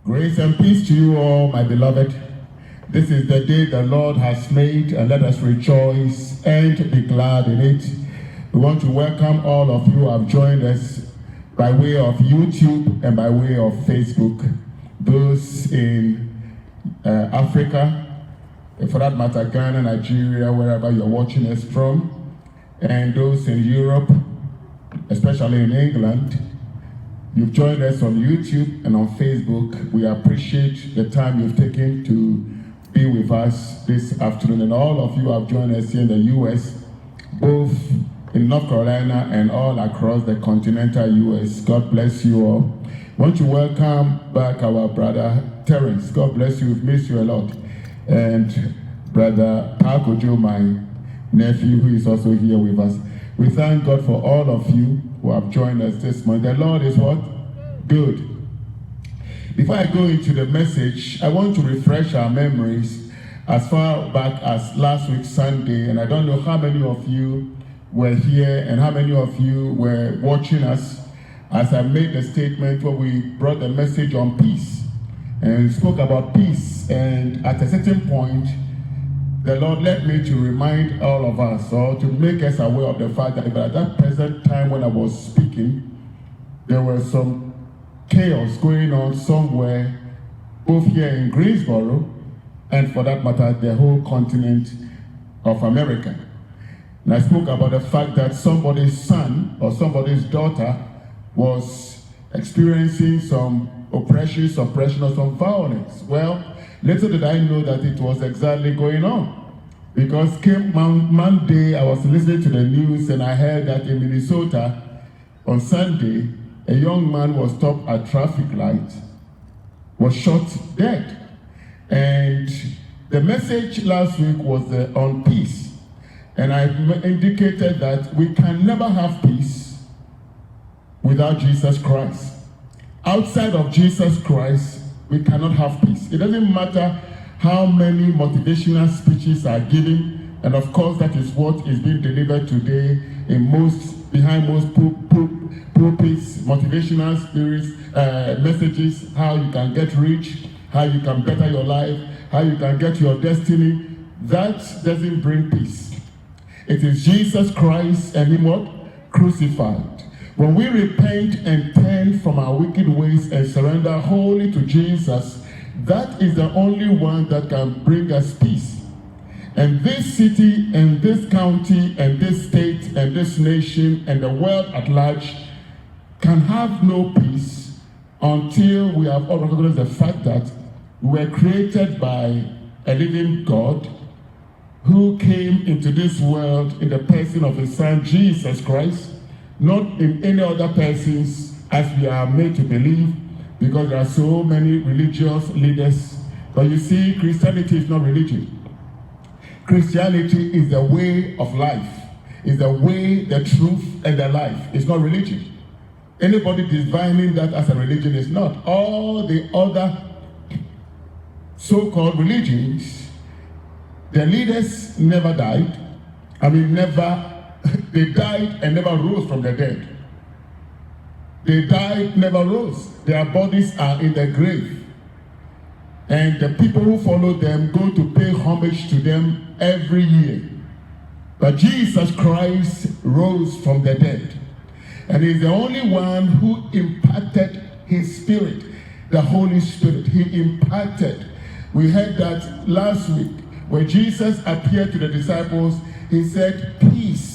Grace and peace to you all, my beloved. This is the day the Lord has made, and let us rejoice and be glad in it. We want to welcome all of you who have joined us by way of YouTube and by way of Facebook. Those in Africa, for that matter, Ghana, Nigeria, wherever you're watching us from, and those in Europe, especially in England. You've joined us on YouTube and on Facebook. We appreciate the time you've taken to be with us this afternoon. And all of you have joined us here in the US, both in North Carolina and all across the continental US. God bless you all. I want to welcome back our brother Terence. God bless you. We've missed you a lot. And brother Pakojo, my nephew, who is also here with us. We thank God for all of you who have joined us this morning. The Lord is what? Good. Before I go into the message, I want to refresh our memories as far back as last week Sunday, and I don't know how many of you were here and how many of you were watching us as I made the statement where we brought the message on peace and spoke about peace. And at a certain point, the Lord led me to remind all of us, or to make us aware of the fact that at that present time when I was speaking, there was some chaos going on somewhere, both here in Greensboro, and for that matter, the whole continent of America. And I spoke about the fact that somebody's son or somebody's daughter was experiencing some oppression, suppression, or some violence. Well, little did I know that it was exactly going on. Because came Monday, I was listening to the news and I heard that in Minnesota on Sunday, a young man was stopped at traffic light, was shot dead. And the message last week was on peace. And I indicated that we can never have peace without Jesus Christ. Outside of Jesus Christ, we cannot have peace. It doesn't matter how many motivational speeches are given, and of course that is what is being delivered today behind most pulpits, motivational spirits, messages, how you can get rich, how you can better your life, how you can get your destiny. That doesn't bring peace. It is Jesus Christ and Him what? Crucified. When we repent and turn from our wicked ways and surrender wholly to Jesus, that is the only one that can bring us peace. And this city and this county and this state and this nation and the world at large can have no peace until we have all recognized the fact that we were created by a living God who came into this world in the person of His Son, Jesus Christ, not in any other persons as we are made to believe, because there are so many religious leaders. But you see, Christianity is not religion. Christianity is the way of life. It's the way, the truth, and the life. It's not religion. Anybody defining that as a religion is not. All the other so-called religions, the leaders never died. They died and never rose from the dead. They died, never rose. Their bodies are in the grave. And the people who follow them go to pay homage to them every year. But Jesus Christ rose from the dead. And He's the only one who imparted His Spirit, the Holy Spirit. He imparted. We heard that last week when Jesus appeared to the disciples. He said, peace.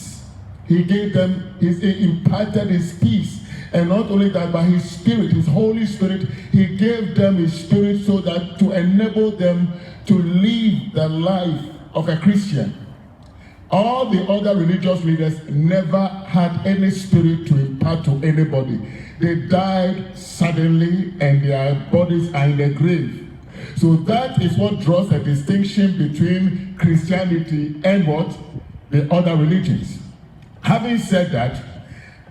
He gave them, He imparted His peace. And not only that, but His Spirit, His Holy Spirit, He gave them His Spirit so that to enable them to live the life of a Christian. All the other religious leaders never had any spirit to impart to anybody. They died suddenly and their bodies are in the grave. So that is what draws a distinction between Christianity and what? The other religions. Having said that,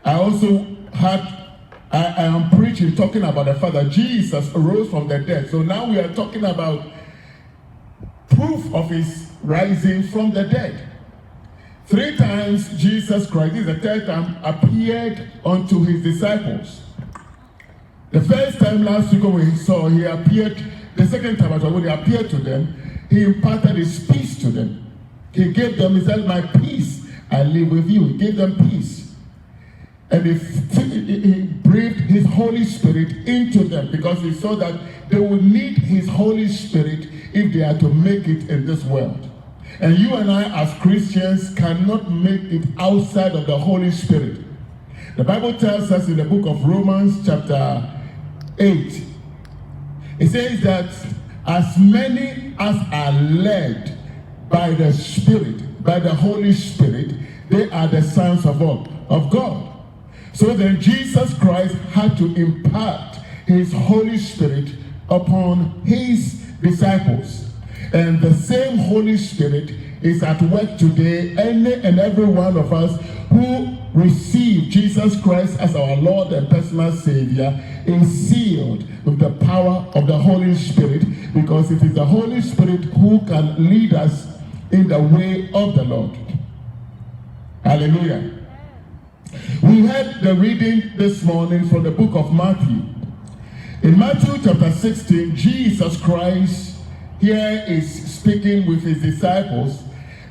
I am preaching, talking about the fact that Jesus rose from the dead. So now we are talking about proof of His rising from the dead. 3 times Jesus Christ, this is the 3rd time, appeared unto His disciples. The first time last week when we saw, he appeared, the second time when he appeared to them, he imparted his peace to them. He gave them, he said, my peace I live with you. He gave them peace. And he breathed his Holy Spirit into them because he saw that they would need his Holy Spirit if they are to make it in this world. And you and I as Christians cannot make it outside of the Holy Spirit. The Bible tells us in the book of Romans chapter 8, it says that as many as are led by the Spirit, by the Holy Spirit, they are the sons of what? Of God. So then Jesus Christ had to impart his Holy Spirit upon his disciples. And the same Holy Spirit is at work today. Any and every one of us who receive Jesus Christ as our Lord and personal Savior is sealed with the power of the Holy Spirit, because it is the Holy Spirit who can lead us in the way of the Lord. Hallelujah. We had the reading this morning from the book of Matthew. In Matthew chapter 16, Jesus Christ here is speaking with his disciples,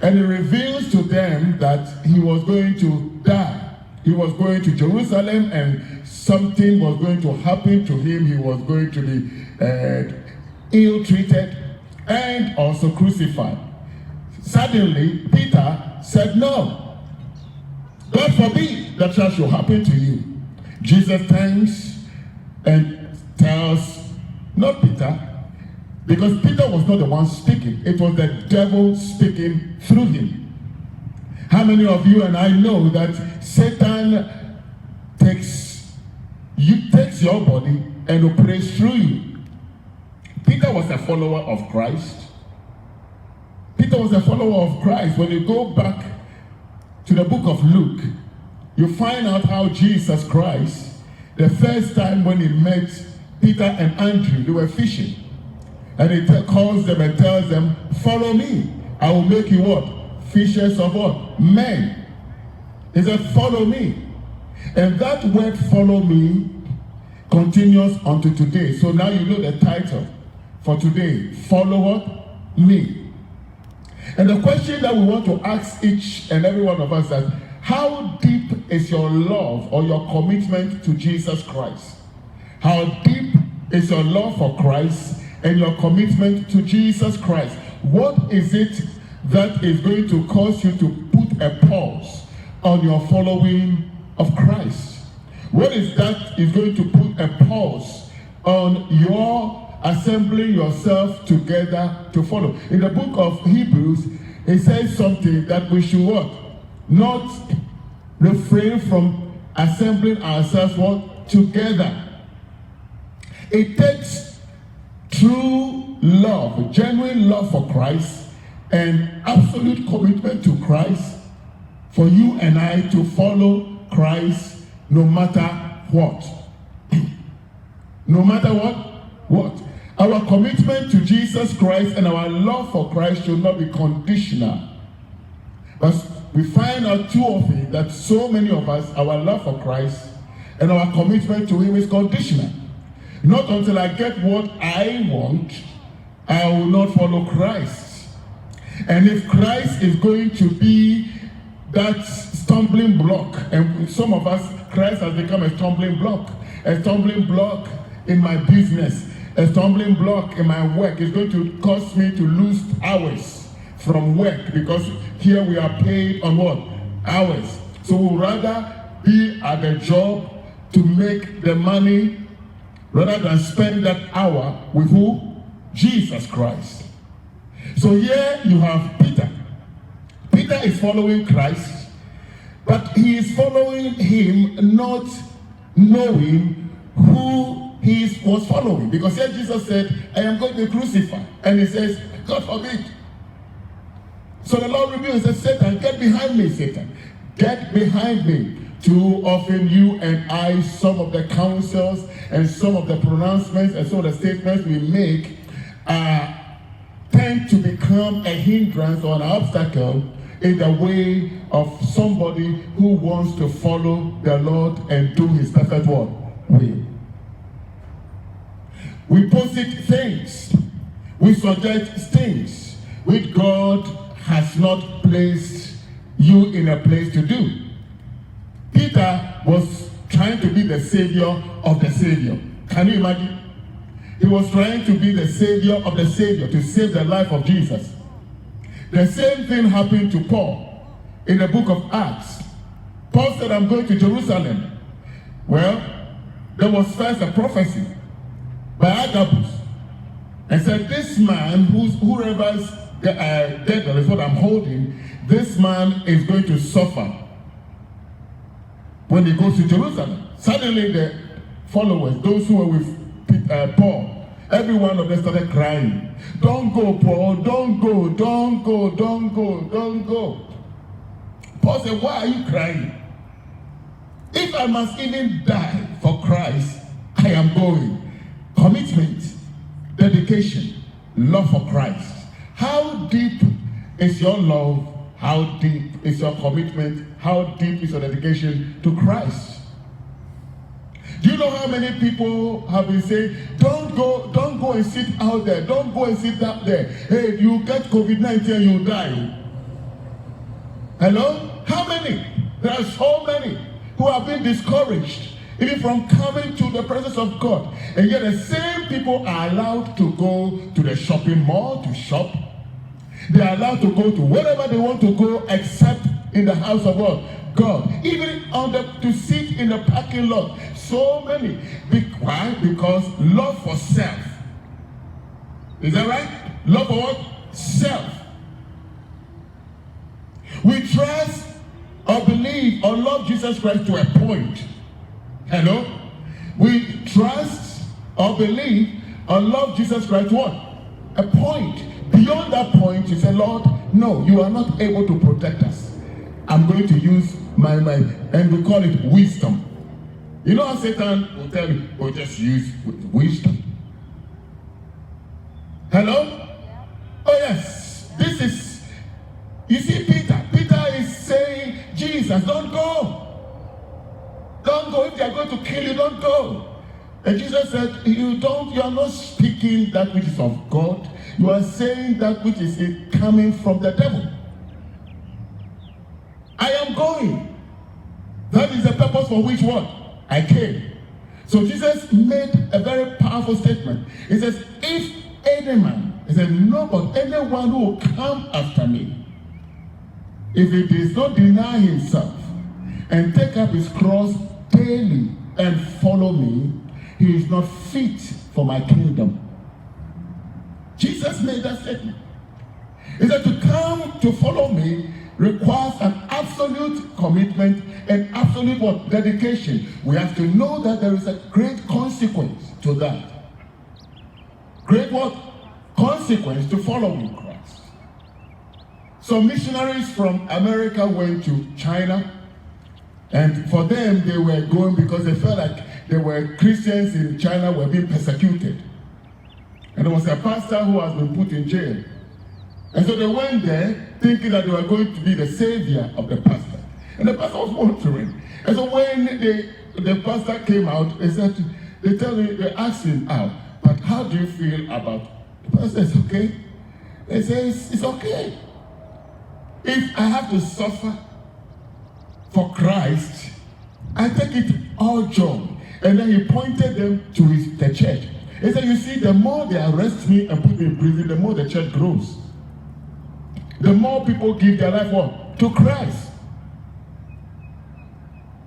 and he reveals to them that he was going to die. He was going to Jerusalem, and something was going to happen to him. He was going to be ill-treated and also crucified. Suddenly, Peter said, no. God forbid that should happen to you. Jesus thanks and tells, not Peter, because Peter was not the one speaking. It was the devil speaking through him. How many of you and I know that Satan takes your body and operates through you? Peter was a follower of Christ. Peter was a follower of Christ. When you go back to the book of Luke, you find out how Jesus Christ, the first time when he met Peter and Andrew, they were fishing. And he calls them and tells them, follow me. I will make you what? Fishers of what? Men. He said, follow me. And that word follow me continues unto today. So now you know the title for today. Follow what? Me. And the question that we want to ask each and every one of us is, how deep is your love or your commitment to Jesus Christ? How deep is your love for Christ and your commitment to Jesus Christ? What is it that is going to cause you to put a pause on your following of Christ? What is that is going to put a pause on your assembling yourself together to follow? In the book of Hebrews, it says something that we should what? Not refrain from assembling ourselves what? Together. It takes true love, genuine love for Christ, and absolute commitment to Christ for you and I to follow Christ no matter what. No matter what? What? Our commitment to Jesus Christ and our love for Christ should not be conditional. But we find out too often that so many of us, our love for Christ and our commitment to him is conditional. Not until I get what I want, I will not follow Christ. And if Christ is going to be that stumbling block, and some of us, Christ has become a stumbling block in my business, a stumbling block in my work. Is going to cause me to lose hours from work, because here we are paid on what? Hours. So we'd rather be at the job to make the money rather than spend that hour with who? Jesus Christ. So here you have Peter. Peter is following Christ, but he is following him not knowing who he was following. Because here Jesus said, I am going to be crucified. And he says, God forbid. So the Lord rebuked and said, Satan, get behind me, Satan. Get behind me. Too often you and I, some of the counsels and some of the pronouncements and some of the statements we make tend to become a hindrance or an obstacle in the way of somebody who wants to follow the Lord and do his perfect will. We posit things. We suggest things which God has not placed you in a place to do. Peter was trying to be the savior of the savior. Can you imagine? He was trying to be the savior of the savior, to save the life of Jesus. The same thing happened to Paul in the book of Acts. Paul said, I'm going to Jerusalem. Well, there was first a prophecy by Agabus, and said, this man, whoever's dead is what I'm holding, this man is going to suffer when he goes to Jerusalem. Suddenly the followers, those who were with Paul, every one of them started crying. Don't go, Paul, don't go, don't go, don't go, don't go. Paul said, why are you crying? If I must even die for Christ, I am going. Commitment, dedication, love for Christ. How deep is your love? How deep is your commitment? How deep is your dedication to Christ? Do you know how many people have been saying, don't go and sit out there, don't go and sit out there. Hey, you get COVID-19 and you die. Hello? How many? There are so many who have been discouraged even from coming to the presence of God. And yet the same people are allowed to go to the shopping mall to shop. They are allowed to go to wherever they want to go except in the house of God. Even to sit in the parking lot. So many. Why? Because love for self. Is that right? Love for what? Self. We trust or believe or love Jesus Christ to a point. Hello? We trust or believe or love Jesus Christ what? A point. Beyond that point, you say, Lord, no, you are not able to protect us. I'm going to use my and we call it wisdom. You know how Satan will tell you, oh, just use wisdom. Hello? Oh yes, this is, you see Peter is saying, Jesus, don't go. Don't go. If they are going to kill you, don't go. And Jesus said, you are not speaking that which is of God. You are saying that which is coming from the devil. I am going. That is the purpose for which what? I came. So Jesus made a very powerful statement. He says, if any man, he said, no, but anyone who will come after me, if he does not deny himself and take up his cross daily and follow me, he is not fit for my kingdom. Jesus made that statement. He said to come to follow me requires an absolute commitment and absolute what? Dedication. We have to know that there is a great consequence to that. Great what? Consequence to following Christ. Some missionaries from America went to China, and for them they were going because they felt like there were Christians in China were being persecuted. And there was a pastor who has been put in jail. And so they went there thinking that they were going to be the savior of the pastor. And the pastor was wondering. And so when the pastor came out, they asked him out, but how do you feel about it? The pastor says, okay. They say, it's okay. If I have to suffer for Christ, I take it all joy. And then he pointed them to the church. He said, you see, the more they arrest me and put me in prison, the more the church grows. The more people give their life what? To Christ.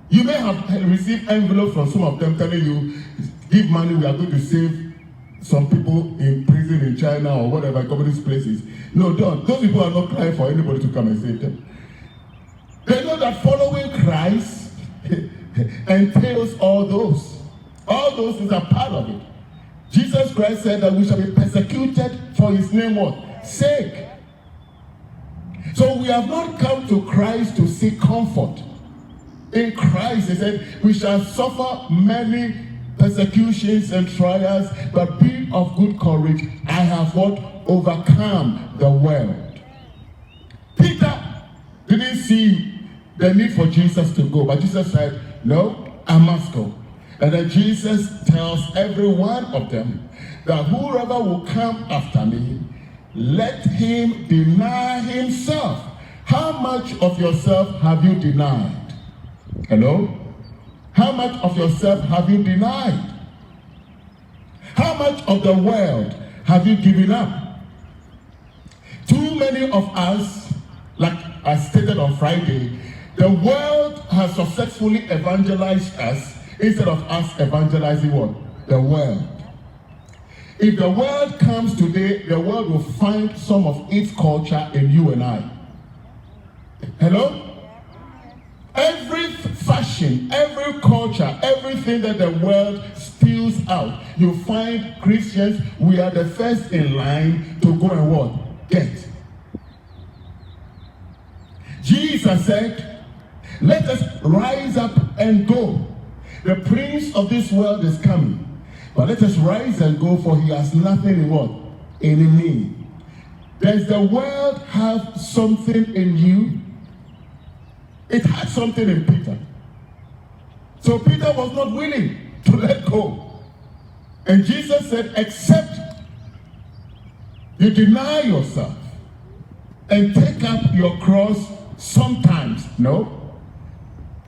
You may have received envelopes from some of them telling you, give money, we are going to save some people in prison in China or whatever, communist places. No, don't. Those people are not crying for anybody to come and save them. They know that following Christ entails all those. All those things are part of it. Jesus Christ said that we shall be persecuted for his name what? Sake. So we have not come to Christ to seek comfort. In Christ, he said, we shall suffer many persecutions and trials, but be of good courage. I have what? Overcome the world. Peter didn't see the need for Jesus to go, but Jesus said, no, I must go. And then Jesus tells every one of them that whoever will come after me, let him deny himself. How much of yourself have you denied? Hello? How much of yourself have you denied? How much of the world have you given up? Too many of us, like I stated on Friday, the world has successfully evangelized us instead of us evangelizing what? The world. If the world comes today, the world will find some of its culture in you and I. Hello? Every fashion, every culture, everything that the world steals out, you find Christians, we are the first in line to go and what? Get. Jesus said, let us rise up and go. The prince of this world is coming. But let us rise and go, for he has nothing in what? In me. Does the world have something in you? It had something in Peter. So Peter was not willing to let go. And Jesus said, except you deny yourself and take up your cross sometimes. No.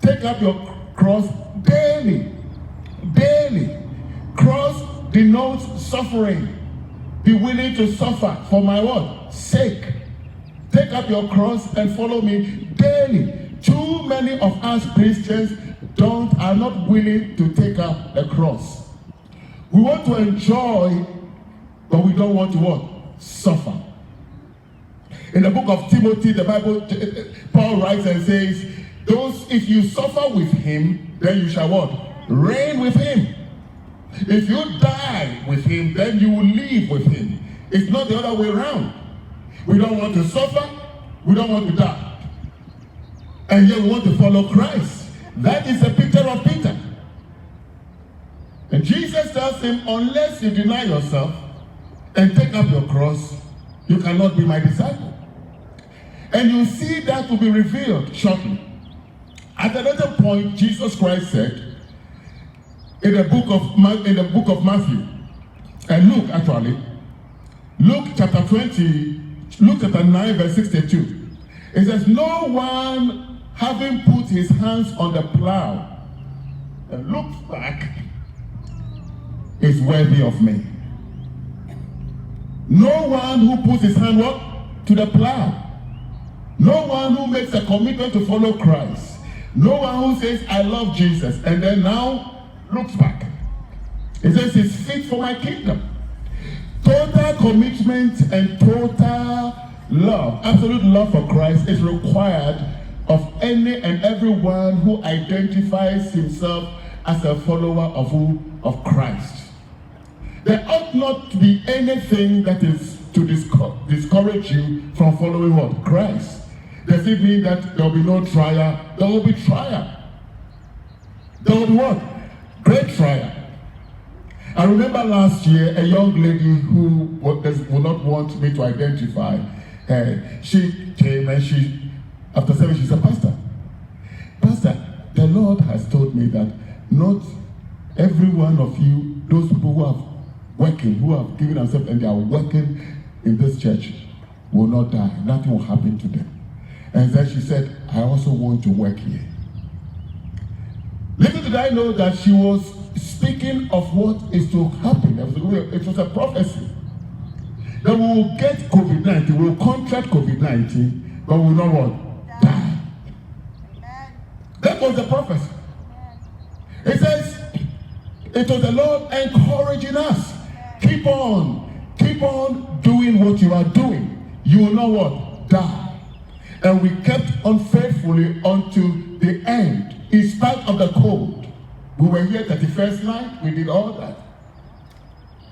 Take up your cross daily. Daily. Cross denotes suffering. Be willing to suffer for my what? Sake. Take up your cross and follow me daily. Too many of us Christians are not willing to take up the cross. We want to enjoy, but we don't want to what? Suffer. In the book of Timothy, the Bible, Paul writes and says, if you suffer with him, then you shall what? Reign with him. If you die with him, then you will live with him. It's not the other way around. We don't want to suffer, we don't want to die. And yet we want to follow Christ. That is a picture of Peter. And Jesus tells him, unless you deny yourself and take up your cross, you cannot be my disciple. And you see that will be revealed shortly. At another point, Jesus Christ said, in the book of Matthew, and Luke actually, Luke chapter 9 verse 62, it says, no one having put his hands on the plow and looks back is worthy of me. No one who puts his hand what? To the plow. No one who makes a commitment to follow Christ. No one who says, I love Jesus, and then now looks back. It says, it's fit for my kingdom. Total commitment and total love, absolute love for Christ is required of any and everyone who identifies himself as a follower of who? Of Christ. There ought not to be anything that is to discourage you from following what? Christ. Does it mean that there will be no trial? There will be trial. There will be what? Great trial. I remember last year a young lady who would not want me to identify. She came and after service she said, Pastor, the Lord has told me that not every one of you, those people who are working, who have given themselves and they are working in this church, will not die. Nothing will happen to them. And then she said, I also want to work here. Little did I know that she was speaking of what is to happen. It was a prophecy. That we will get COVID-19, we will contract COVID-19, but we will not what? Die. That was the prophecy. It says, it was the Lord encouraging us. Keep on doing what you are doing. You will not what? Die. And we kept on faithfully unto the end. In spite of the cold. We were here 31st night, we did all that.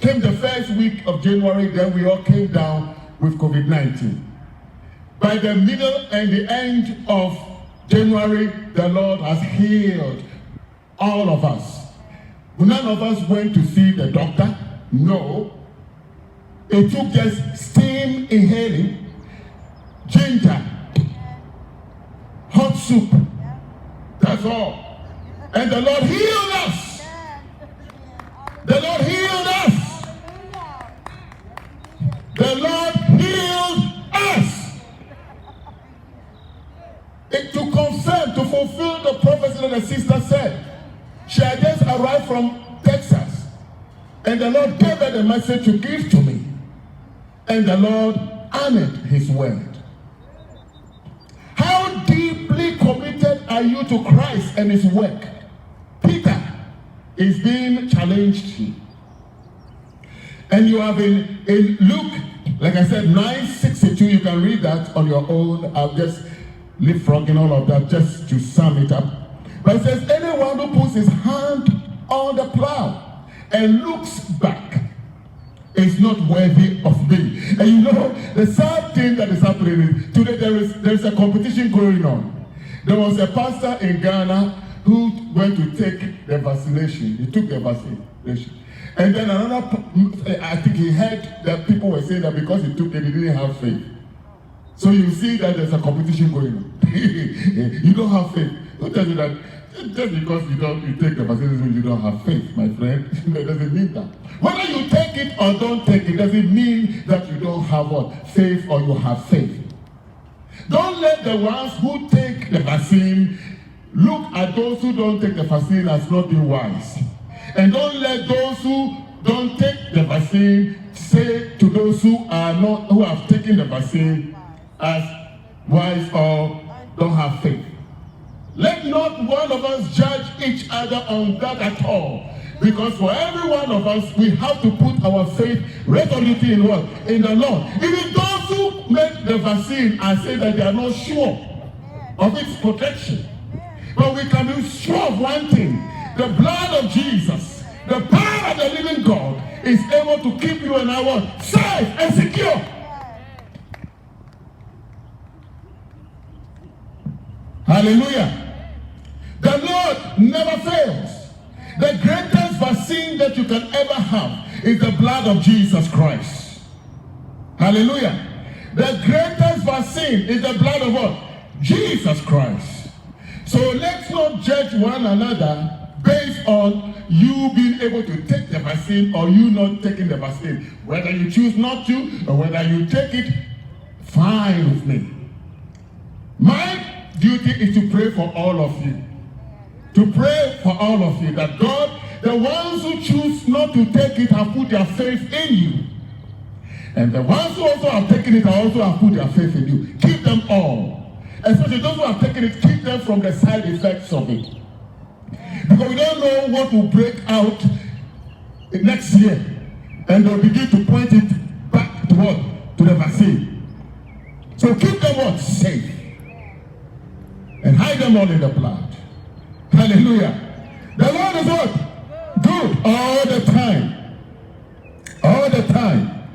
Came the first week of January, then we all came down with COVID-19. By the middle and the end of January, the Lord has healed all of us. None of us went to see the doctor. No. It took just steam inhaling, ginger, hot soup. That's all. And the Lord healed us. The Lord healed us. The Lord healed us. To confirm, to fulfill the prophecy that the sister said. She had just arrived from Texas. And the Lord gave her the message to give to me. And the Lord honored his word. How deeply committed are you to Christ and his work? Peter is being challenged. And you have in Luke, like I said, 9:62, you can read that on your own. I'll just leapfrogging all of that just to sum it up. But it says, anyone who puts his hand on the plow and looks back is not worthy of me. And you know, the sad thing that is happening is today there is a competition going on. There was a pastor in Ghana who went to take the vaccination. He took the vaccination. And then another, I think he heard that people were saying that because he took it, he didn't have faith. So you see that there's a competition going on. You don't have faith. Who tells you that just because you take the vaccination you don't have faith, my friend? It doesn't mean that. Whether you take it or don't take it doesn't mean that you don't have what? Faith, or you have faith. Don't let the ones who take the vaccine look at those who don't take the vaccine as not being wise. And don't let those who don't take the vaccine say to those who have taken the vaccine as wise or don't have faith. Let not one of us judge each other on that at all. Because for every one of us, we have to put our faith resolutely in what? In the Lord. Even those who make the vaccine and say that they are not sure of its protection. But we can be sure of one thing. The blood of Jesus, the power of the living God, is able to keep you and I safe and secure. Hallelujah. The Lord never fails. The greatest vaccine that you can ever have is the blood of Jesus Christ. Hallelujah. The greatest vaccine is the blood of what? Jesus Christ. So let's not judge one another based on you being able to take the vaccine or you not taking the vaccine. Whether you choose not to or whether you take it, fine with me. My duty is to pray for all of you. To pray for all of you that God, the ones who choose not to take it have put their faith in you. And the ones who also have taken it also have put their faith in you. Keep them all. Especially those who have taken it, keep them from the side effects of it. Because we don't know what will break out next year. And they'll begin to point it back to what? To the vaccine. So keep them what? Safe. And hide them all in the blood. Hallelujah. The Lord is what? Good all the time. All the time.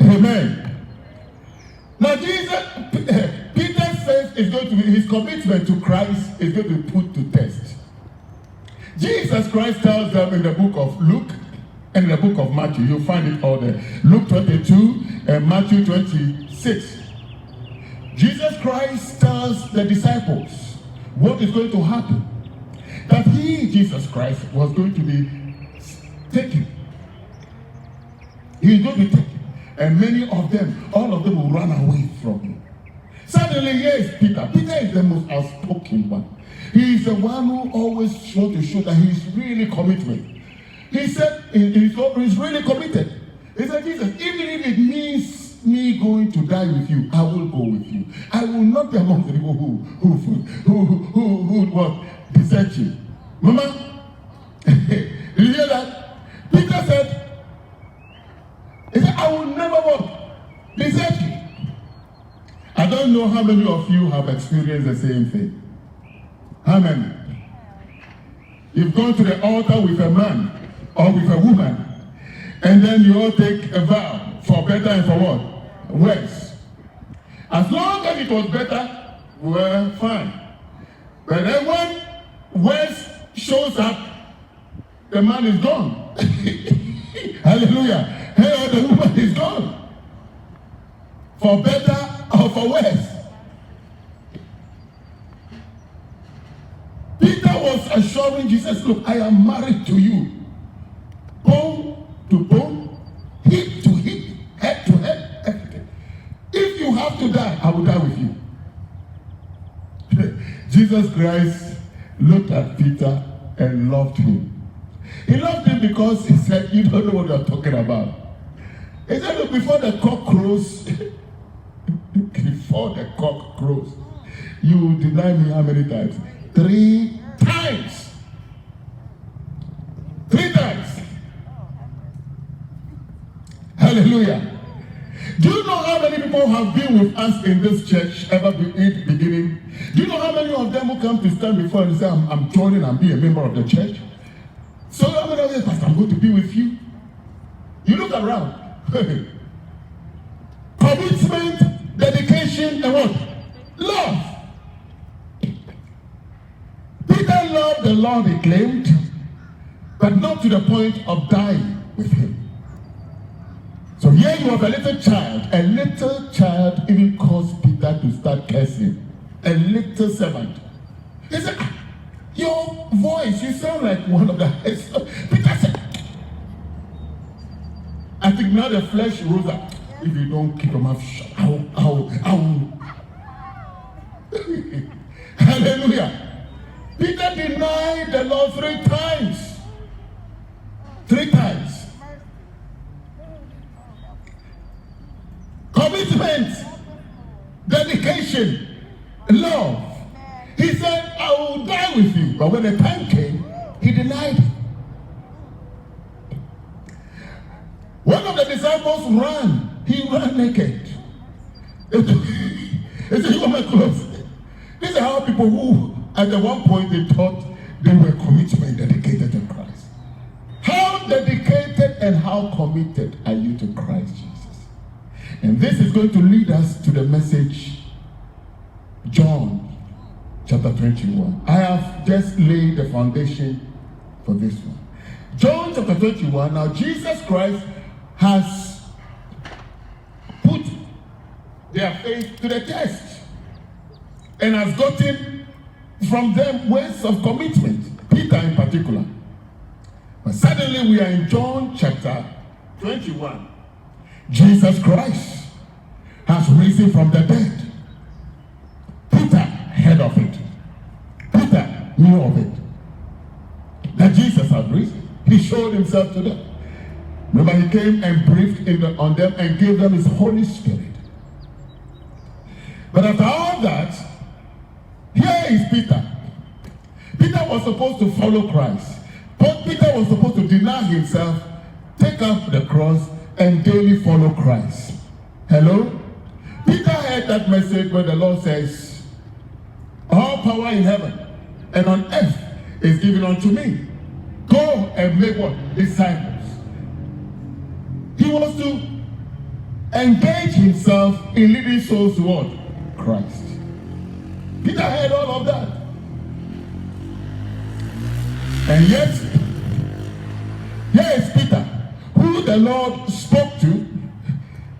Amen. Now Peter's faith is going to be, his commitment to Christ is going to be put to test. Jesus Christ tells them in the book of Luke and in the book of Matthew, you'll find it all there. Luke 22 and Matthew 26. Jesus Christ tells the disciples what is going to happen. That he, Jesus Christ, was going to be taken. He is going to be taken. And many of them, all of them will run away from him. Suddenly, here is Peter. Peter is the most outspoken one. He is the one who always wants to show that he is really committed. He said he's really committed. He said, Jesus, even if it means me going to die with you, I will go with you. I will not be among the people who what desert you. Mama, did you hear that? Peter said, he said, I will never what desert you. I don't know how many of you have experienced the same thing. How many? You've gone to the altar with a man or with a woman, and then you all take a vow for better and for what? Worse. As long as it was better, we're fine. But then when worse shows up, the man is gone. Hallelujah. Hey, the woman is gone. For better or for worse. Peter was assuring Jesus, look, I am married to you. Bone to bone, hip to hip, head to head, everything. If you have to die, I will die with you. Jesus Christ looked at Peter and loved him. He loved him because he said, you don't know what you're talking about. He said, look, before the cock crows, you will deny me how many times? 3 times. 3 times. Hallelujah. Do you know how many people have been with us in this church ever in the beginning? Do you know how many of them will come to stand before and say, I'm joining and be a member of the church? So how many of you, Pastor, I'm going to be with you? You look around. Commitment, dedication, and what? Love. Peter loved the Lord, he claimed, but not to the point of dying with him. So here you have a little child even caused Peter to start cursing. A little servant. He said, your voice, you sound like one of the... Peter said, I think now the flesh rose up. If you don't keep your mouth shut, Hallelujah. Peter denied the Lord 3 times. 3 times. Commitment, dedication, love. He said, I will die with you. But when the time came, he denied it. One of the disciples ran. He ran naked. He said, you are my clothes. These are how people who, at the one point, they thought they were committed, dedicated to Christ. How dedicated and how committed are you to Christ Jesus? And this is going to lead us to the message, John chapter 21. I have just laid the foundation for this one. John chapter 21. Now Jesus Christ has put their faith to the test and has gotten from them words of commitment, Peter in particular. But suddenly we are in John chapter 21. Jesus Christ has risen from the dead. Peter heard of it. Peter knew of it. That Jesus had risen. He showed himself to them. Remember, he came and breathed on them and gave them his Holy Spirit. But after all that, here is Peter. Peter was supposed to follow Christ. But Peter was supposed to deny himself, take up the cross, and daily follow Christ. Hello? Peter heard that message where the Lord says, all power in heaven and on earth is given unto me. Go and make what? Disciples. He wants to engage himself in leading souls to what? Christ. Peter heard all of that. And yet, here is Peter, who the Lord spoke to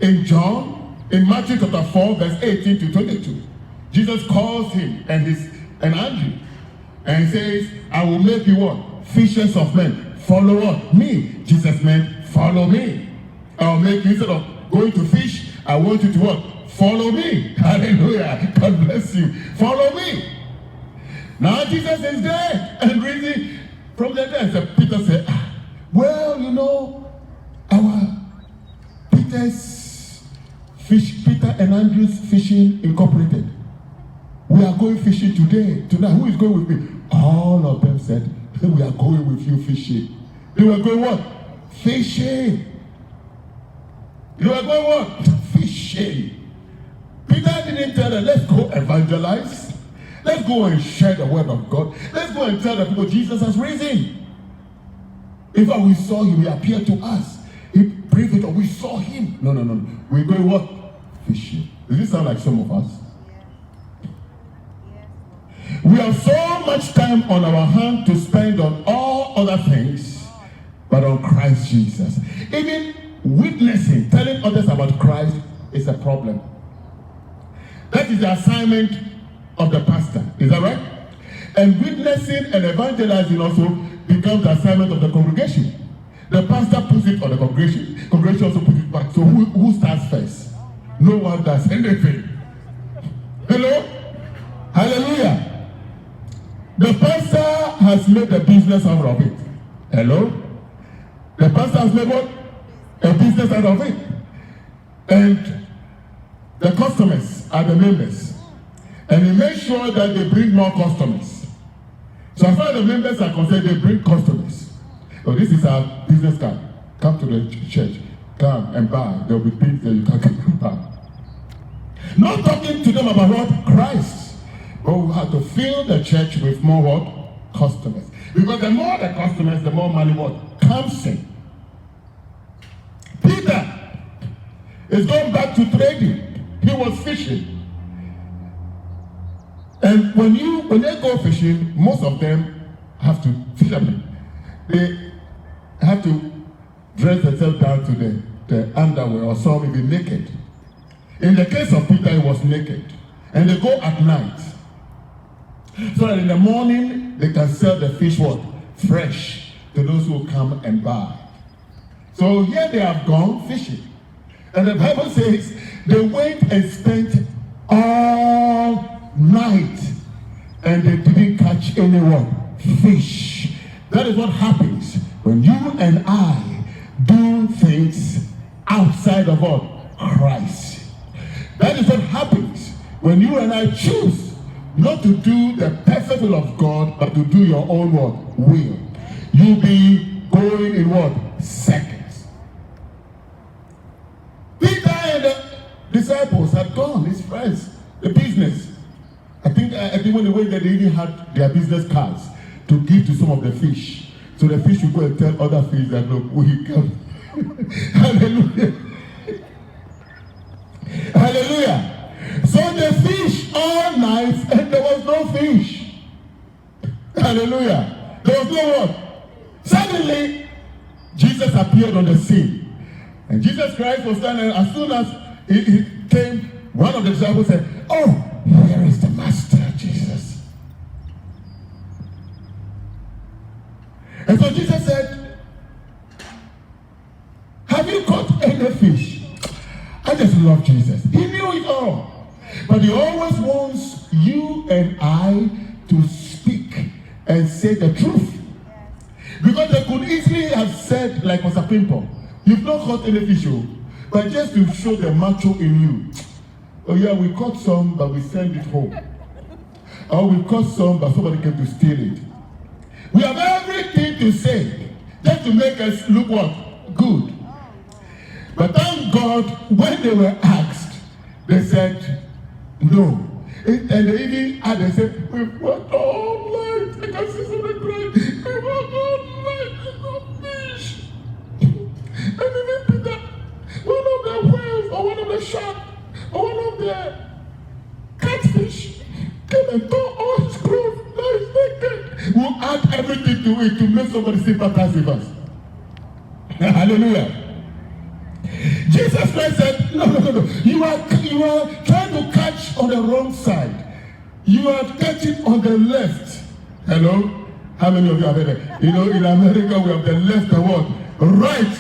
in Matthew chapter 4, verse 18 to 22. Jesus calls him and Andrew and says, I will make you what? Fishers of men. Follow what? Me. Jesus meant, follow me. I'll make you, instead of going to fish, I want you to what? Follow me. Hallelujah. God bless you. Follow me. Now Jesus is dead and risen from the dead. So Peter said, well, you know, our Peter and Andrew's Fishing Incorporated. We are going fishing tonight. Who is going with me? All of them said, we are going with you fishing. They were going what? Fishing. They were going what? Fishing. Peter didn't tell them, let's go evangelize. Let's go and share the word of God. Let's go and tell the people Jesus has risen. In fact, we saw him, he appeared to us. He breathed it, we saw him. No. We're going what? Fishing. Does this sound like some of us? We have so much time on our hand to spend on all other things, but on Christ Jesus. Even witnessing, telling others about Christ is a problem. That is the assignment of the pastor. Is that right? And witnessing and evangelizing also becomes the assignment of the congregation. The pastor puts it on the congregation. Congregation also puts it back. So who starts first? No one does anything. Hello? Hallelujah. The pastor has made a business out of it. Hello? The pastor has made what? A business out of it. And the customers are the members. And he makes sure that they bring more customers. So as far as the members are concerned, they bring customers. So this is our business card. Come to the church. Come and buy. There will be things that you can come and buy. Not talking to them about what? Christ. But we have to fill the church with more what? Customers. Because the more the customers, the more money what? Comes in. Peter is going back to trading. He was fishing. And when they go fishing, most of them have to fishermen. They have to dress themselves down to the underwear, or some even naked. In the case of Peter, he was naked. And they go at night. So that in the morning, they can sell the fish what? Fresh to those who come and buy. So here they have gone fishing. And the Bible says they went and spent all night and they didn't catch anyone. Fish. That is what happens when you and I do things outside of what? Christ. That is what happens when you and I choose not to do the perfect will of God, but to do your own what? Will. You'll be going in what? Seconds. Peter and the disciples had gone, his friends, the business. I think when they went there, they even had their business cards to give to some of the fish. So the fish would go and tell other fish that, look, we come. Hallelujah. Hallelujah. So they fished all night and there was no fish. Hallelujah. There was no what? Suddenly, Jesus appeared on the scene. And Jesus Christ was standing. As soon as he came, one of the disciples said, oh, where is the master, Jesus? And so Jesus said, have you caught any fish? I just love Jesus. He knew it all. But he always wants you and I to speak and say the truth. Because they could easily have said, like Pastor Pimple, you've not caught any fish, but just to show the macho in you. Oh yeah, we caught some, but we sent it home. Or we caught some, but somebody came to steal it. We have everything to say, just to make us look what? Good. But thank God, when they were asked, they said, no. And they even had, they said, we've worked all night. I can see somebody crying. We've worked all night. There's no fish. And even Peter, one of the whales, or one of the sharks, or one of the catfish, came and tore all his clothes. Now he's naked. We'll add everything to it to make somebody sympathize with us. Hallelujah. Jesus Christ said, no. You are trying to catch on the wrong side. You are catching on the left. Hello? How many of you have heard it? You know, in America, we have the left and what? Right.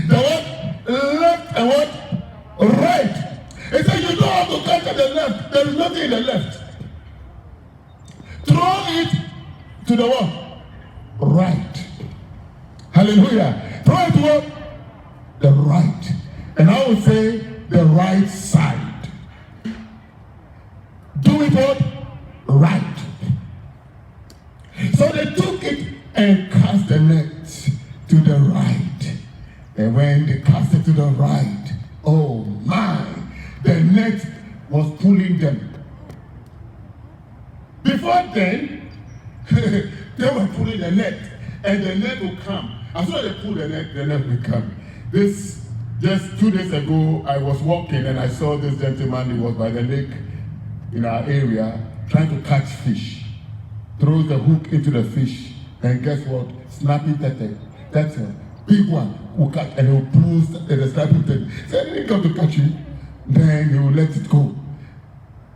The what? Left and what? Right. He said, you don't have to catch on the left. There is nothing in the left. Throw it to the what? Right. Hallelujah. Throw it to what? The right. And I would say the right side. Do it what? Right. So they took it and cast the net to the right. And when they cast it to the right, oh my, the net was pulling them. Before then, they were pulling the net, and the net would come. As soon as they pull the net will come. Just 2 days ago, I was walking and I saw this gentleman. He was by the lake in our area trying to catch fish. Throws the hook into the fish, and guess what? Snapping turtle. That's a big one. Who catch, and he will pull the snapping turtle. So I didn't come to catch you. Then he will let it go.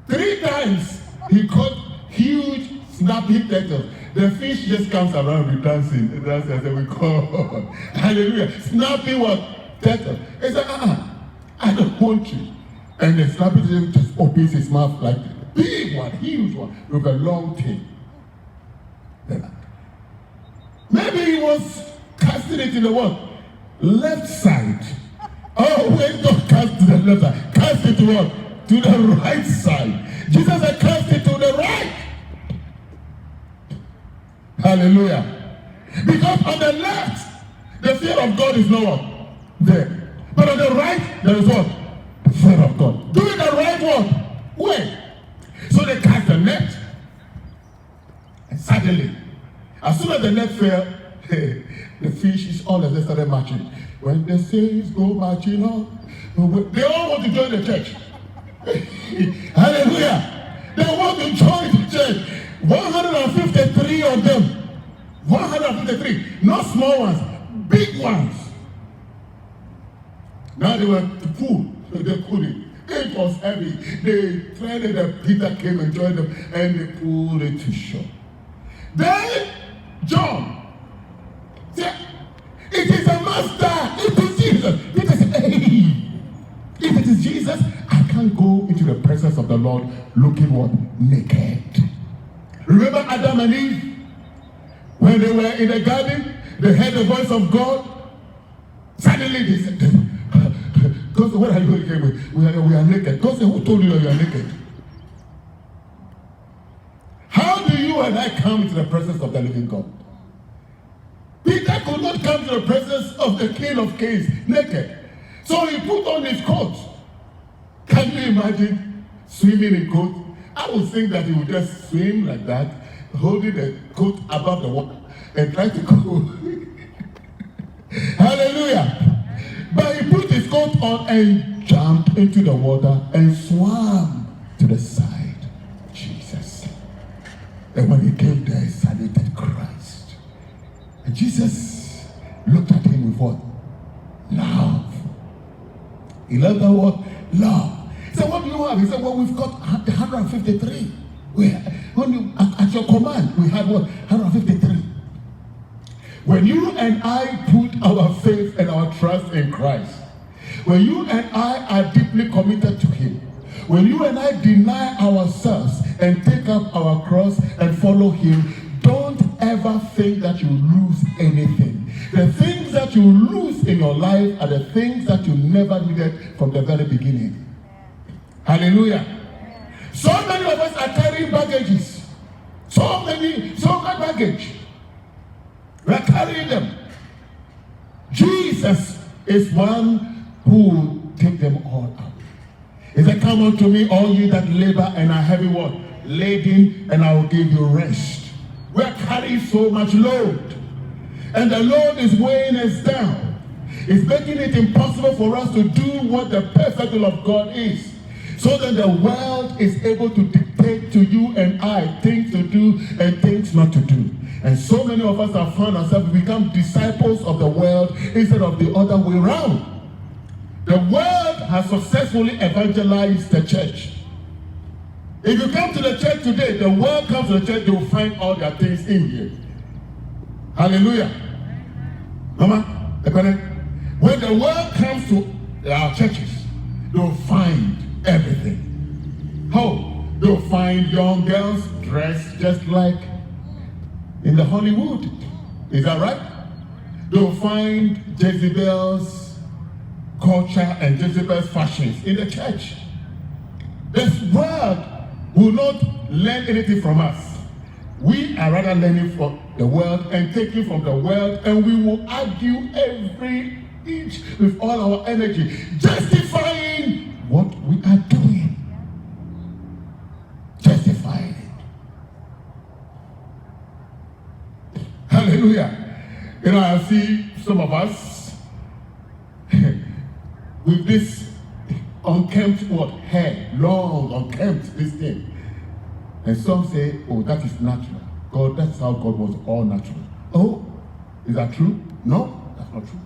3 times He caught huge snapping turtles. The fish just comes around with dancing. That's what we call. Hallelujah. Snapping what? Turtle. He said, I don't want you. And the snapping turtle just opens his mouth like a big one, huge one, with a long tail. Maybe he was casting it in the what? Left side. Oh, wait, don't cast to the left side. Cast it to what? To the right side. Jesus said, cast it to the right. Hallelujah. Because on the left, the fear of God is not there. But on the right, there is what? Fear of God. Do it the right what? Way. So they cast the net. And suddenly, as soon as the net fell, the fishes all of them started marching. When the saints go marching on, they all want to join the church. Hallelujah. They want to join the church. 153 of them. 153. Not small ones, big ones. Now they were to pull, so they couldn't. It was heavy. They tried it, and Peter came and joined them, and they pulled it to shore. Then John said, it is a master, it is Jesus. Peter said, hey, if it is Jesus, I can't go into the presence of the Lord looking what? Naked. Remember Adam and Eve? When they were in the garden, they heard the voice of God. Suddenly they said, God said, what are you looking with? We are naked. God said, who told you that you are naked? How do you and I come into the presence of the living God? Peter could not come to the presence of the King of Kings naked. So he put on his coat. Can you imagine swimming in coat? I would think that he would just swim like that, holding the coat above the water and try to go. Hallelujah. But he put his coat on and jumped into the water and swam to the side. Jesus. And when he came there, he saluted Christ. And Jesus looked at him with what? Love. He loved that word, love. He said, what do you have? He said, well, we've got 153. At your command, we had what? 153. When you and I put our faith and our trust in Christ, when you and I are deeply committed to Him, when you and I deny ourselves and take up our cross and follow Him, don't ever think that you lose anything. The things that you lose in your life are the things that you never needed from the very beginning. Hallelujah. So many of us are carrying baggages. So much baggage. We are carrying them. Jesus is one who will take them all out. He said, come unto me, all you that labor and are heavy what? Laden, and I will give you rest. We are carrying so much load. And the Lord is weighing us down. It's making it impossible for us to do what the perfect will of God is. So that the world is able to dictate to you and I things to do and things not to do. And so many of us have found ourselves become disciples of the world instead of the other way around. The world has successfully evangelized the church. If you come to the church today, the world comes to the church, they will find all their things in here. Hallelujah. Mama, when the world comes to our churches, they will find everything. How? They'll find young girls dressed just like in the Hollywood. Is that right? They'll find Jezebel's culture and Jezebel's fashions in the church. This world will not learn anything from us. We are rather learning from the world and taking from the world, and we will argue every inch with all our energy, justifying what we are doing. Justifying it. Hallelujah. You know, I see some of us with this unkempt hair, long, unkempt, this thing. And some say, oh, that is natural. God, that's how God was, all natural. Oh, is that true? No, that's not true.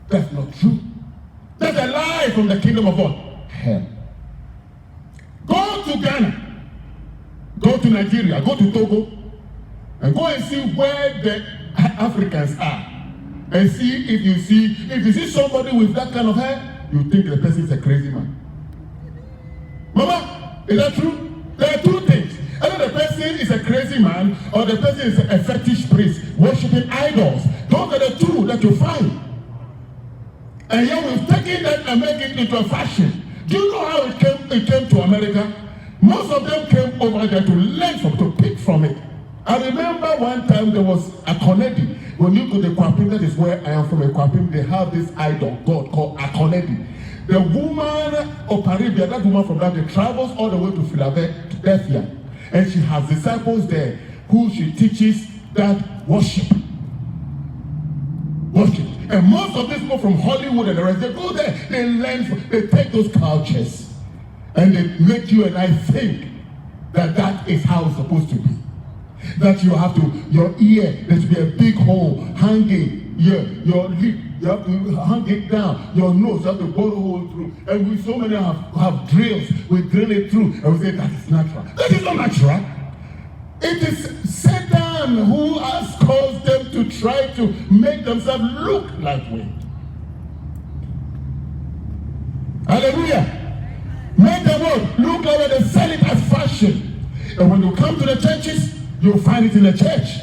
That's not true. That's a lie from the kingdom of God. Hell. Go to Ghana. Go to Nigeria, go to Togo, and go and see where the Africans are. And see if you see somebody with that kind of hair, you think the person is a crazy man. Mama, is that true? There are two things. Either the person is a crazy man or the person is a fetish priest worshiping idols. Those are the two that you find. And here we've taken that and made it into a fashion. Do you know how it came to America? Most of them came over there to learn from, to pick from it. I remember one time there was Akonedi. When you go to Kwapim, that is where I am from, Kwapim, they have this idol god called Akonedi. The woman of Arabia, that woman from that, they travels all the way to Philadelphia. And she has disciples there who she teaches that worship. Worship. And most of these people from Hollywood and the rest, they go there, they learn, they take those cultures, and they make you and I think that that is how it's supposed to be. That you have to, your ear, there should be a big hole hanging, your lip, you have to hang it down, your nose, you have to bore a hole through. And we so many have drills, we drill it through, and we say that is natural. That is not natural. It is Satan who has caused them to try to make themselves look like we. Hallelujah. Make the world look like they sell it as fashion. And when you come to the churches, you'll find it in the church.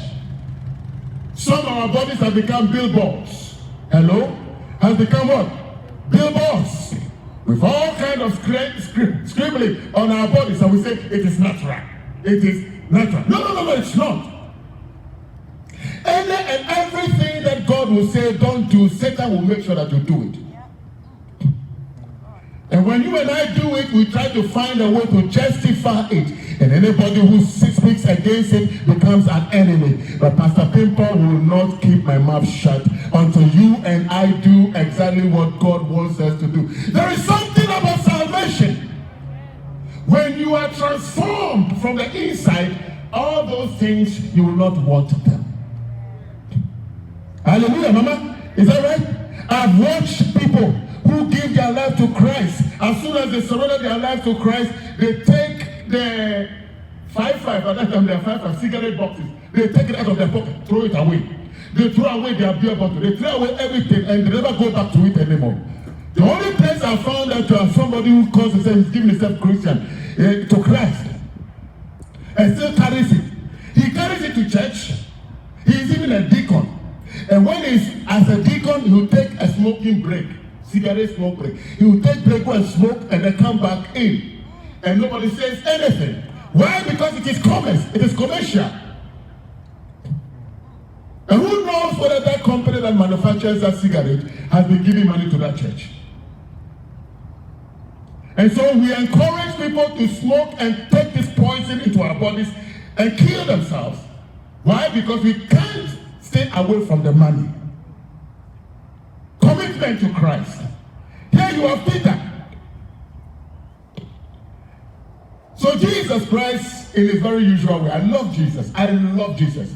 Some of our bodies have become billboards. Hello? Has become what? Billboards. With all kinds of scribbling on our bodies, and we say it is natural. It is natural. No, it's not. And everything that God will say don't do, Satan will make sure that you do it. And when you and I do it, we try to find a way to justify it. And anybody who speaks against it becomes an enemy. But Pastor Pimper will not keep my mouth shut until you and I do exactly what God wants us to do. There is something about salvation. When you are transformed from the inside, all those things, you will not want them. Hallelujah, Mama. Is that right? I've watched people who give their life to Christ. As soon as they surrender their life to Christ, they take the 5 at that time, there are 5 cigarette boxes. They take it out of their pocket, throw it away. They throw away their beer bottle. They throw away everything, and they never go back to it anymore. The only place I found that to have somebody who calls himself, is giving himself Christian to Christ, and still carries it. He carries it to church. He is even a deacon. And when he's as a deacon, he will take a smoking break, cigarette smoke break. He will take break, go and smoke, and then come back in. And nobody says anything. Why? Because it is commerce. It is commercial. And who knows whether that company that manufactures that cigarette has been giving money to that church? And so we encourage people to smoke and take this poison into our bodies and kill themselves. Why? Because we can't stay away from the money. Commitment to Christ. Here you have Peter. So Jesus Christ, in a very usual way, I love Jesus. I love Jesus.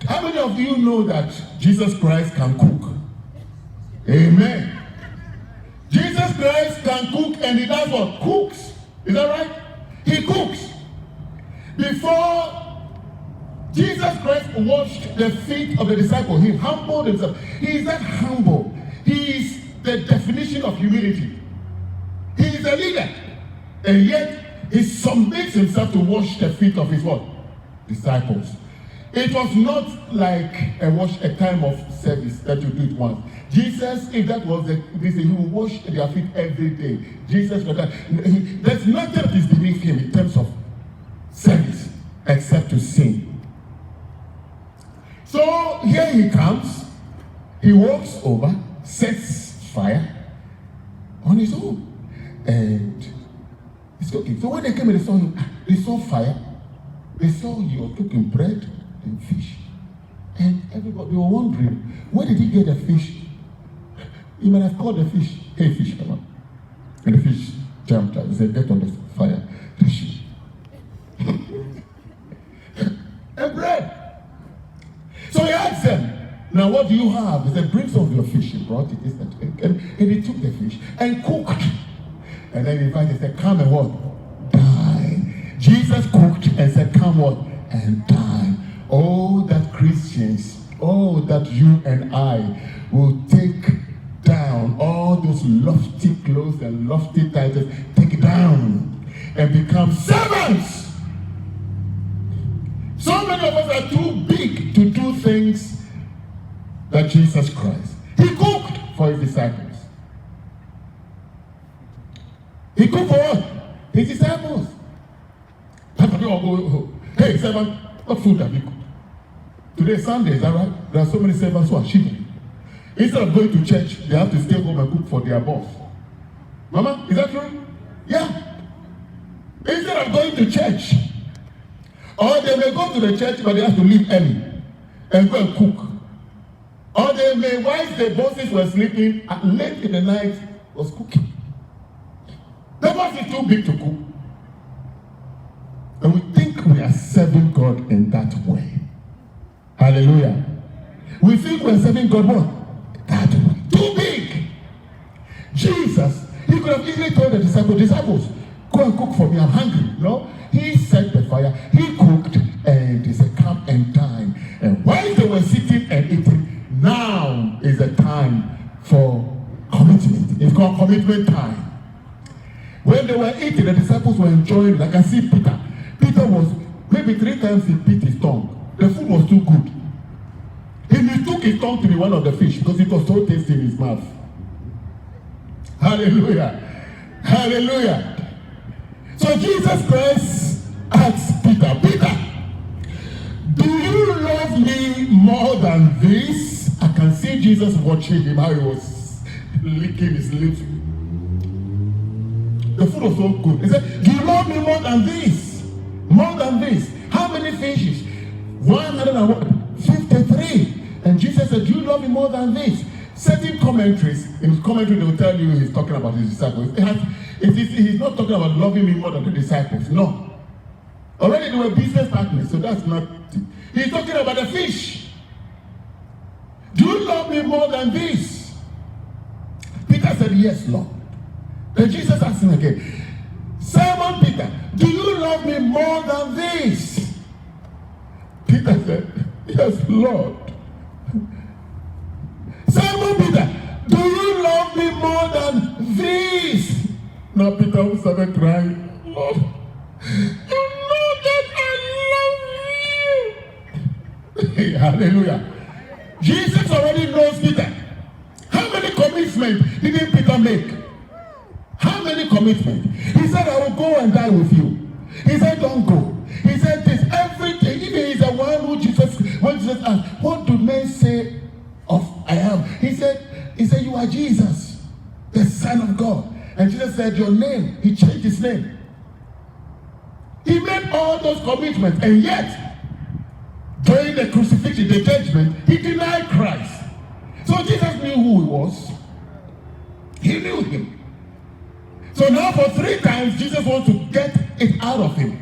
How many of you know that Jesus Christ can cook? Amen. Jesus Christ can cook, and he does what? Cooks. Is that right? He cooks. Before Jesus Christ washed the feet of the disciples, he humbled himself. He is that humble. He is the definition of humility. He is a leader. And yet, he submits himself to wash the feet of his what? Disciples. It was not like a time of service that you do it once. Jesus, if that was he would wash their feet every day. Jesus, there's nothing that is beneath him in terms of service except to sing. So here he comes. He walks over, sets fire on his own, and he's cooking. So when they came and they saw him, they saw fire. They saw you cooking bread and fish. And everybody, they were wondering, where did he get the fish? He might have called the fish, hey fish, come on. And the fish jumped out. He said, get on the fire. Fish. And bread. So he asked them, now what do you have? He said, bring some of your fish. He brought it. And he took the fish and cooked. And then he invited, he said, come and what? Die. Jesus cooked and said, come what? And dine. Oh, that Christians, oh, that you and I will take down all those lofty clothes and lofty titles, take it down and become servants. So many of us are too big to do things that Jesus Christ. He cooked for his disciples. He cooked for what? His disciples. Hey, servant, what food have you cooked? Today is Sunday, is that right? There are so many servants who are shivering. Instead of going to church, they have to stay home and cook for their boss. Mama, is that true? Yeah. Instead of going to church, or they may go to the church, but they have to leave early and go and cook. Or they may, whilst the bosses were sleeping, late in the night, was cooking. The boss is too big to cook. And we think we are serving God in that way. Hallelujah. We think we are serving God what? That way. Too big. Jesus, he could have easily told the disciples, go and cook for me, I'm hungry. No, he set the fire, he cooked, and he said, come and dine. And while they were sitting and eating, now is the time for commitment. It's called commitment time. When they were eating, the disciples were enjoying. Like I see Peter. Peter was, maybe 3 times he bit his tongue. The food was too good. He mistook his tongue to be one of the fish because it was so tasty in his mouth. Hallelujah. Hallelujah. So Jesus Christ asked Peter, Peter, do you love me more than this? I can see Jesus watching him, how he was licking his lips. The food was so good. He said, do you love me more than this? More than this. How many fishes? 153. And Jesus said, do you love me more than this? Certain commentaries, in his commentary they will tell you he's talking about his disciples. He's not talking about loving me more than the disciples. No. Already they were business partners, so that's not it. He's talking about the fish. Do you love me more than this? Peter said, yes, Lord. Then Jesus asked him again, Simon Peter, do you love me more than this? Peter said, yes, Lord. Simon Peter, do you love me more than this? Now Peter started crying, Lord, you know that I love you. Hallelujah. Jesus already knows Peter. How many commitments did Peter make? How many commitments? He said, I will go and die with you. He said, don't go. He said this, everything. Even he's the one who when Jesus asked, what do men say of I am? He said, you are Jesus, the Son of God. And Jesus said, your name. He changed his name. He made all those commitments. And yet, during the crucifixion, the judgment, he denied Christ. So Jesus knew who he was. He knew him. So now for 3 times, Jesus wants to get it out of him.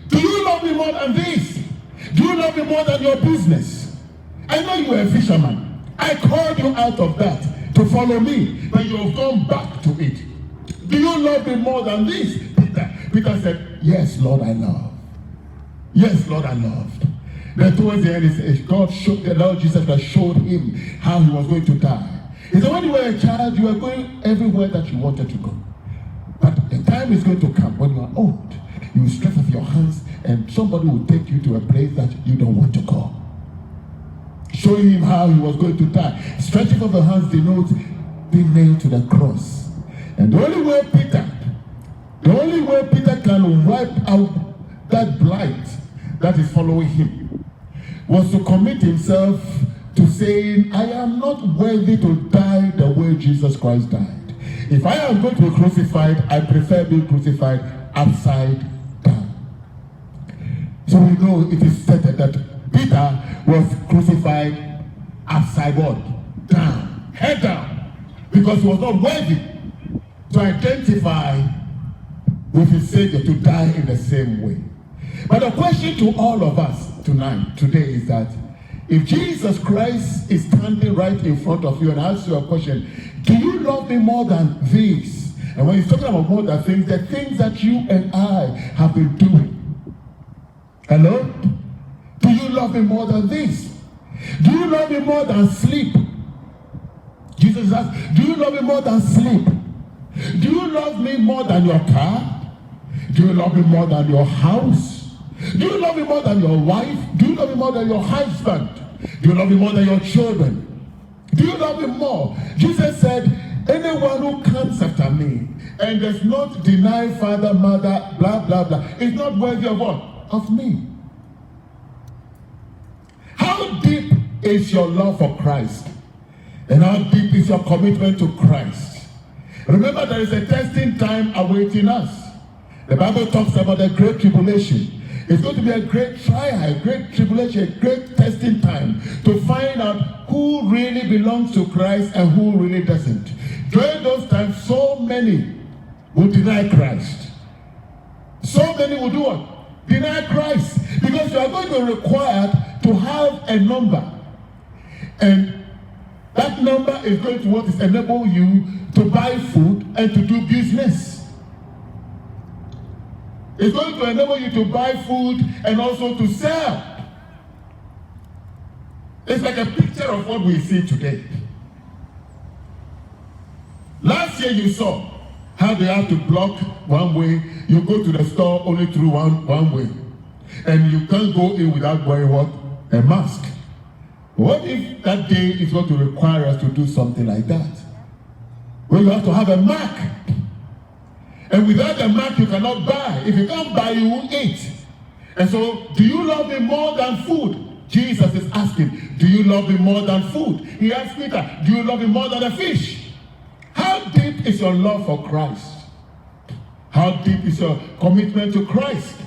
Do you love me more than this? Do you love me more than your business? I know you are a fisherman. I called you out of that to follow me, but you have gone back to it. Do you love me more than this? Peter said, yes, Lord, I love. Yes, Lord, I loved. Then towards the end, the Lord Jesus Christ showed him how he was going to die. He said, when you were a child, you were going everywhere that you wanted to go. But the time is going to come when you are old. You will stretch out your hands and somebody will take you to a place that you don't want to go. Showing him how he was going to die. Stretching of the hands denotes being nailed to the cross. And the only way Peter can wipe out that blight that is following him was to commit himself to saying, I am not worthy to die the way Jesus Christ died. If I am going to be crucified, I prefer being crucified upside down. So we know it is stated that Peter was crucified upside what? Down. Head down. Because he was not worthy to identify with his Savior, to die in the same way. But the question to all of us today is that if Jesus Christ is standing right in front of you and asks you a question, do you love me more than this? And when he's talking about more than things, the things that you and I have been doing. Hello? Do you love me more than this? Do you love me more than sleep? Jesus asked, do you love me more than sleep? Do you love me more than your car? Do you love me more than your house? Do you love me more than your wife? Do you love me more than your husband? Do you love me more than your children? Do you love me more? Jesus said, anyone who comes after me and does not deny father, mother, blah, blah, blah, is not worthy of what? Of me. How deep is your love for Christ? And how deep is your commitment to Christ? Remember, there is a testing time awaiting us. The Bible talks about the great tribulation. It's going to be a great trial, a great tribulation, a great testing time to find out who really belongs to Christ and who really doesn't. During those times, so many will deny Christ. So many will do what? Deny Christ. Because you are going to be required to have a number. And that number is going to what is enable you to buy food and to do business. It's going to enable you to buy food and also to sell. It's like a picture of what we see today. Last year you saw how they have to block one way. You go to the store only through one way. And you can't go in without wearing what? A mask. What if that day is going to require us to do something like that? Well, you have to have a mark. And without a mark, you cannot buy. If you can't buy, you won't eat. And so, do you love me more than food? Jesus is asking, do you love me more than food? He asked Peter, do you love me more than a fish? How deep is your love for Christ? How deep is your commitment to Christ?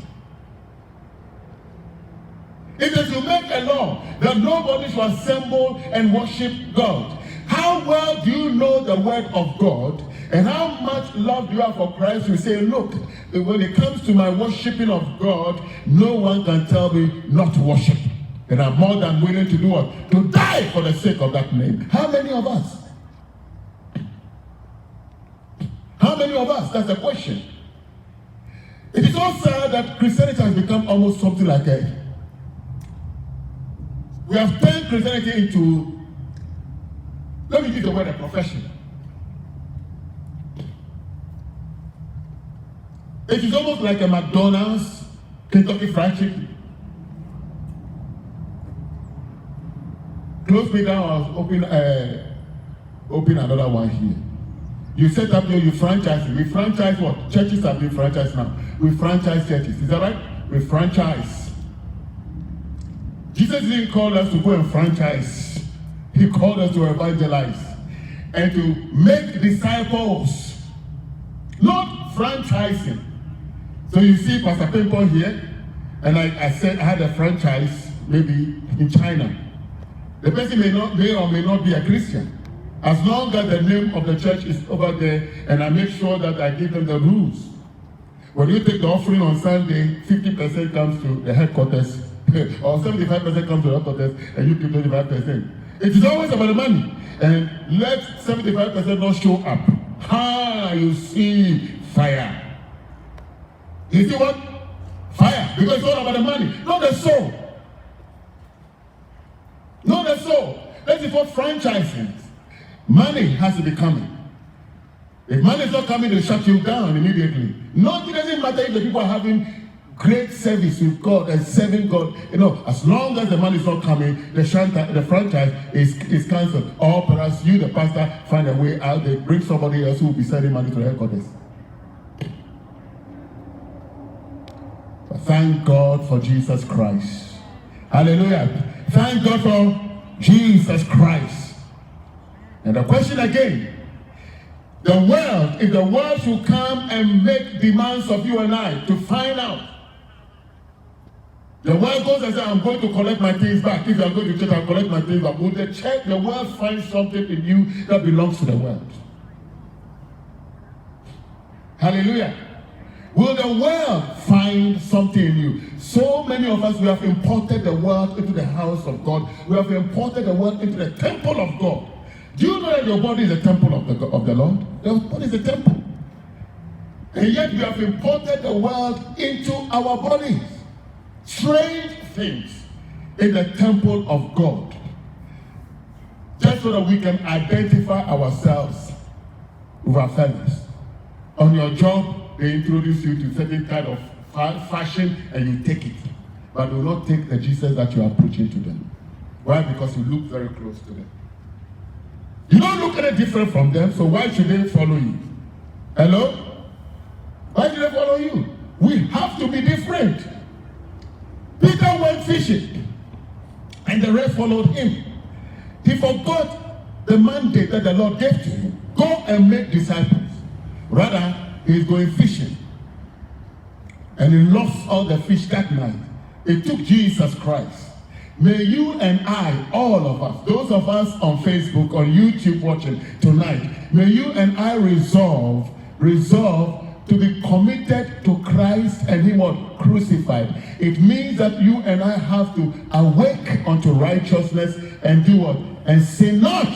It is to make a law that nobody shall assemble and worship God. How well do you know the word of God? And how much love do you have for Christ? You say, look, when it comes to my worshiping of God, no one can tell me not to worship. And I'm more than willing to do what? To die for the sake of that name. How many of us? How many of us? That's the question. It is so sad that Christianity has become almost something like we have turned Christianity into, let me use the word, a profession. It is almost like a McDonald's, Kentucky Fried Chicken. Close me down, I'll open another one here. You set up here, you franchise it. We franchise what? Churches have been franchised now. We franchise churches. Is that right? We franchise. Jesus didn't call us to go and franchise. He called us to evangelize and to make disciples, not franchising. So you see Pastor Pimpon here, and I said I had a franchise maybe in China. The person may or may not be a Christian. As long as the name of the church is over there, and I make sure that I give them the rules. When you take the offering on Sunday, 50% comes to the headquarters, or 75% comes to the headquarters, and you give 25%. It is always about the money. And let 75% not show up. You see fire. You see what? Fire. Because it's all about the money, not the soul. Not the soul. That is what franchising is. Money has to be coming. If money is not coming, they shut you down immediately. No, it doesn't matter if the people are having great service with God and serving God. You know, as long as the money is not coming, the franchise is cancelled. Or perhaps you, the pastor, find a way out. They bring somebody else who will be sending money to the headquarters. But thank God for Jesus Christ. Hallelujah. Thank God for Jesus Christ. And the question again, if the world should come and make demands of you and I to find out, the world goes and says, I'm going to collect my things back. If you are going to church, I'll collect my things back. Will the world find something in you that belongs to the world? Hallelujah. Will the world find something in you? So many of us, we have imported the world into the house of God. We have imported the world into the temple of God. Do you know that your body is a temple of the Lord? Your body is a temple. And yet we have imported the world into our bodies. Strange things in the temple of God. Just so that we can identify ourselves with our fellows. On your job, they introduce you to certain kind of fashion and you take it. But do not take the Jesus that you are preaching to them. Why? Because you look very close to them. You don't look any different from them, so why should they follow you? Hello? Why should they follow you? We have to be different. Peter went fishing, and the rest followed him. He forgot the mandate that the Lord gave to him. Go and make disciples. Rather, he's going fishing. And he lost all the fish that night. It took Jesus Christ. May you and I, all of us, those of us on Facebook, on YouTube watching tonight, may you and I resolve to be committed to Christ and Him what? Crucified. It means that you and I have to awake unto righteousness and do what? And sin not.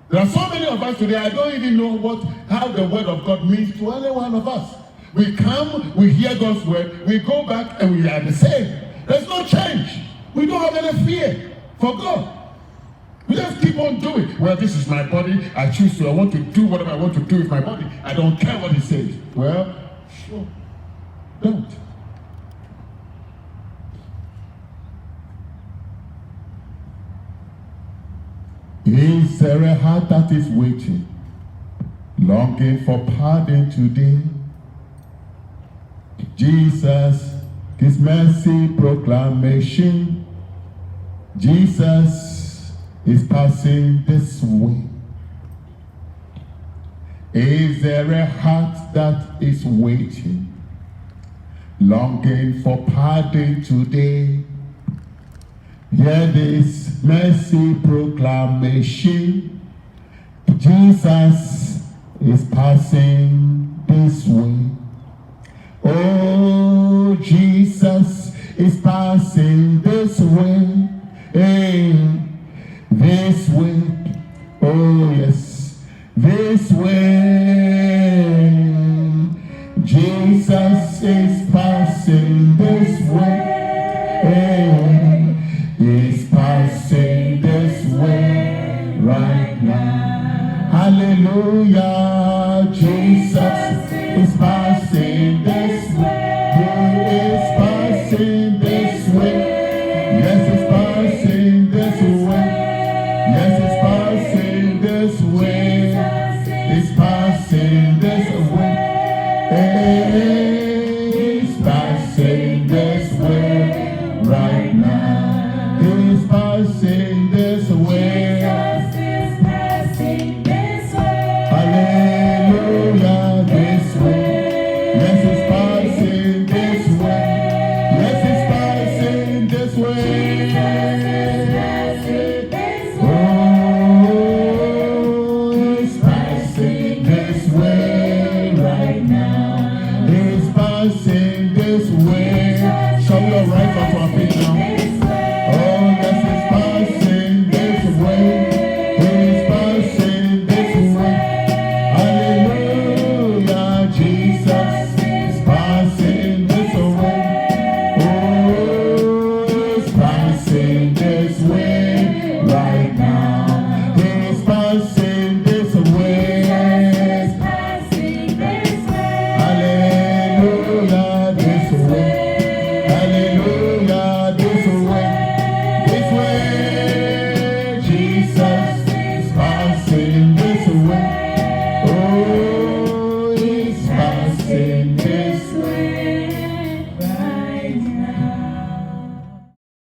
There are so many of us today, I don't even know how the word of God means to any one of us. We come, we hear God's word, we go back and we are the same. There's no change. We don't have any fear for God. We just keep on doing. Well, this is my body. I choose to. I want to do whatever I want to do with my body. I don't care what He says. Well, sure. Don't. Is there a heart that is waiting, longing for pardon today? Jesus, His mercy proclamation. Jesus is passing this way. Is there a heart that is waiting, longing for pardon today? Hear this mercy proclamation. Jesus is passing this way. Oh, Jesus is passing this way. Hey, this way. Oh, yes, this way. Jesus is passing this way. Hey, He's passing this way right now. Hallelujah. Jesus is passing this way. He is passing this way. Yes, He's passing this way. Yes, He's passing this way. He's passing this way. He's passing this way right now. He's passing this way. Jesus is passing this way. Hallelujah, this way. Yes, He's passing this way. Yes, He's passing this way. Oh, He's passing this way right now. He's passing this way. Shall we all rise up to our feet now? Oh, yes, He's passing this way. He's passing this way. Hallelujah, Jesus is passing this way. Oh, He's passing this way right now. He's passing this way. Hallelujah, this way. Hallelujah, this way. This way, Jesus is passing